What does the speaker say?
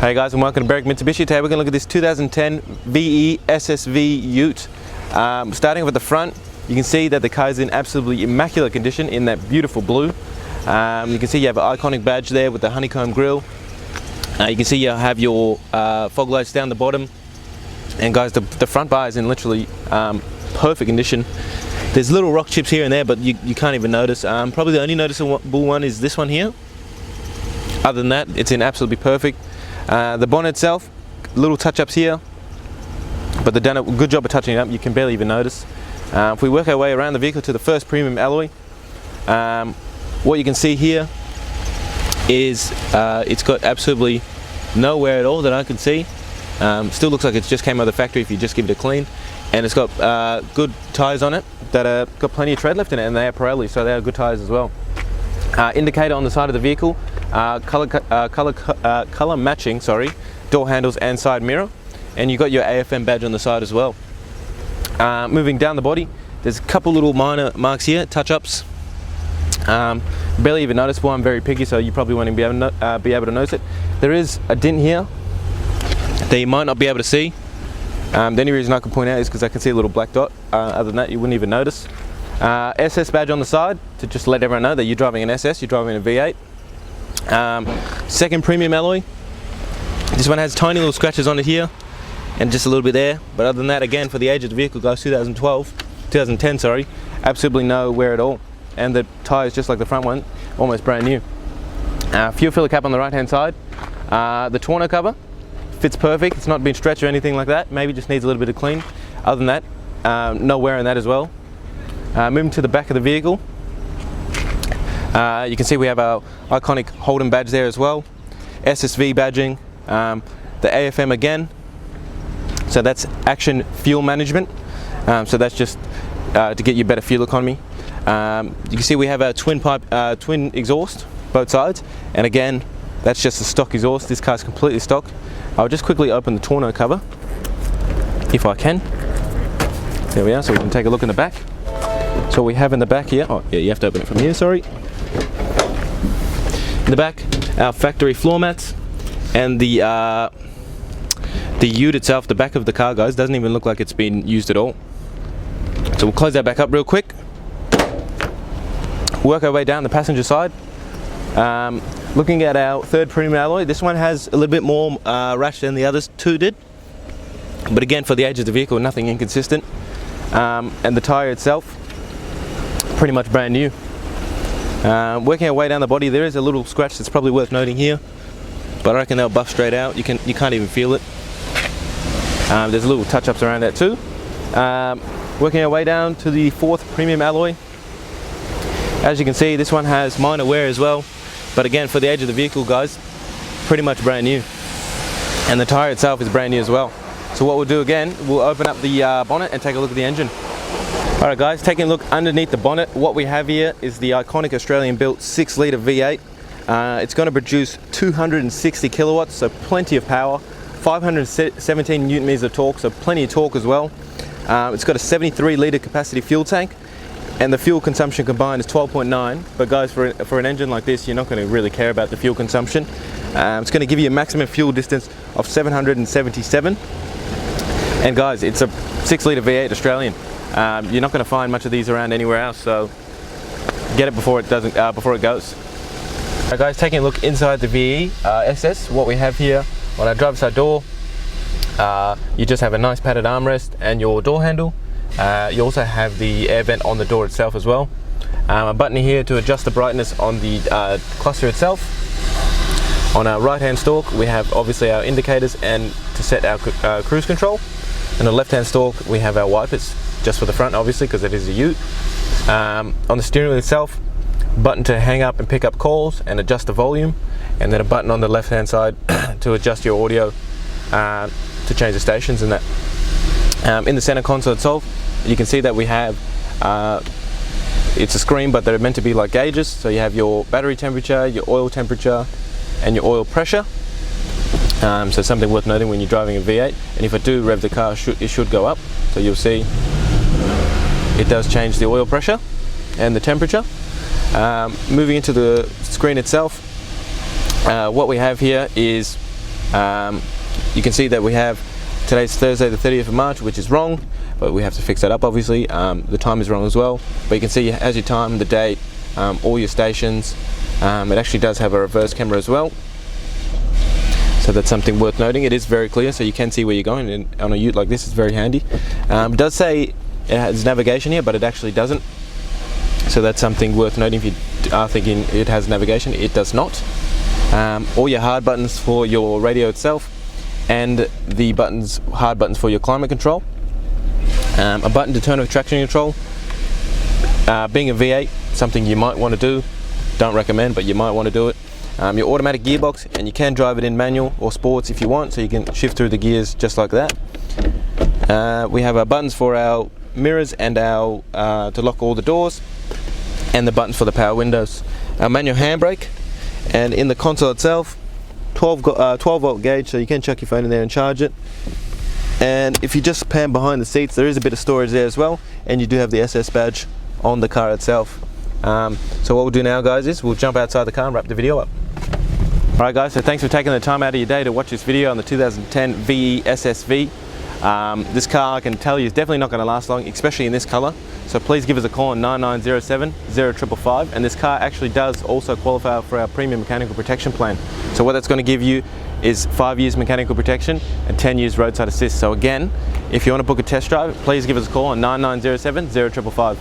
Hey guys, and welcome to Berwick Mitsubishi. Today we're going to look at this 2010 VE SSV Ute. Starting with the front, you can see that the car is in absolutely immaculate condition in that beautiful blue. You can see you have an iconic badge there with the honeycomb grille. You can see you have your fog lights down the bottom. And guys, the front bar is in literally perfect condition. There's little rock chips here and there, but you can't even notice. Probably the only noticeable one is this one here. Other than that, it's in absolutely perfect. The bonnet itself, little touch-ups here, but they've done a good job of touching it up. You can barely even notice. If we work our way around the vehicle to the first premium alloy, what you can see here is it's got absolutely no wear at all that I can see. Still looks like it just came out of the factory if you just give it a clean, and it's got good tyres on it that have got plenty of tread left in it, and they are Pirelli, so they are good tyres as well. Indicator on the side of the vehicle, color matching, door handles and side mirror, and you've got your AFM badge on the side as well. Moving down the body, there's a couple little minor marks here, touch-ups. Barely even noticeable. I'm very picky, so you probably won't even be able to notice it. There is a dent here that you might not be able to see. The only reason I can point out is because I can see a little black dot. Other than that, you wouldn't even notice. SS badge on the side to just let everyone know that you're driving an SS, you're driving a V8. Second premium alloy. This one has tiny little scratches on it here and just a little bit there, but other than that, again, for the age of the vehicle, guys, 2010, sorry, absolutely no wear at all, and the tyres, just like the front one, almost brand new. Fuel filler cap on the right hand side. The tonneau cover fits perfect. It's not been stretched or anything like that, maybe just needs a little bit of clean. Other than that, no wear in that as well. Moving to the back of the vehicle, you can see we have our iconic Holden badge there as well, SSV badging, the AFM again, so that's action fuel management, so that's just to get you better fuel economy. You can see we have our twin exhaust, both sides, and again, that's just a stock exhaust. This car's completely stock. I'll just quickly open the tonneau cover, if I can. There we are, so we can take a look in the back. So we have in the back here, oh yeah, you have to open it from here, sorry. In the back, our factory floor mats, and the ute itself, the back of the car, guys, doesn't even look like it's been used at all. So we'll close that back up real quick. Work our way down the passenger side. Looking at our third premium alloy, this one has a little bit more rash than the others two did. But again, for the age of the vehicle, nothing inconsistent. And the tyre itself, pretty much brand new. Working our way down the body, there is a little scratch that's probably worth noting here, but I reckon they'll buff straight out. You can't even feel it. There's little touch-ups around that too. Working our way down to the fourth premium alloy. As you can see, this one has minor wear as well, but again, for the age of the vehicle, guys, pretty much brand new. And the tyre itself is brand new as well. So what we'll do again, we'll open up the bonnet and take a look at the engine. Alright guys, taking a look underneath the bonnet, what we have here is the iconic Australian built 6-litre V8. It's going to produce 260 kilowatts, so plenty of power, 517 newton meters of torque, so plenty of torque as well. It's got a 73-litre capacity fuel tank, and the fuel consumption combined is 12.9, but guys, for an engine like this, you're not going to really care about the fuel consumption. It's going to give you a maximum fuel distance of 777, and guys, it's a 6-litre V8 Australian. You're not going to find much of these around anywhere else, so get it before it goes. Alright guys, taking a look inside the VE SS, what we have here on our driver's side door, you just have a nice padded armrest and your door handle. You also have the air vent on the door itself as well. A button here to adjust the brightness on the cluster itself. On our right hand stalk, we have obviously our indicators and to set our cruise control. On the left hand stalk, we have our wipers, just for the front obviously because it is a ute. On the steering wheel itself, button to hang up and pick up calls and adjust the volume, and then a button on the left hand side to adjust your audio to change the stations and that. In the center console itself, you can see that we have it's a screen, but they're meant to be like gauges, so you have your battery temperature, your oil temperature and your oil pressure. So something worth noting when you're driving a V8, and if I do rev the car, it should go up, so you'll see it does change the oil pressure and the temperature. Moving into the screen itself, what we have here is You can see that we have today's Thursday the 30th of March, which is wrong, but we have to fix that up obviously. The time is wrong as well, but you can see it has your time, the date, all your stations. It actually does have a reverse camera as well, so that's something worth noting. It is very clear, so you can see where you're going, and on a ute like this it's very handy. It does say it has navigation here, but it actually doesn't, so that's something worth noting. If you are thinking it has navigation, it does not. All your hard buttons for your radio itself, and the hard buttons for your climate control. A button to turn off traction control. Being a V8, something you might want to do. Don't recommend, but you might want to do it. Your automatic gearbox, and you can drive it in manual or sports if you want, so you can shift through the gears just like that. We have our buttons for our mirrors and our to lock all the doors, and the buttons for the power windows. Our manual handbrake, and in the console itself, 12 volt gauge, so you can chuck your phone in there and charge it. And if you just pan behind the seats, there is a bit of storage there as well, and you do have the SS badge on the car itself. So what we'll do now, guys, is we'll jump outside the car and wrap the video up. Alright guys, so thanks for taking the time out of your day to watch this video on the 2010 VE SSV. This car, I can tell you, is definitely not going to last long, especially in this colour. So please give us a call on 9907 0555, and this car actually does also qualify for our premium mechanical protection plan. So what that's going to give you is 5 years mechanical protection and 10 years roadside assist. So again, if you want to book a test drive, please give us a call on 9907 0555.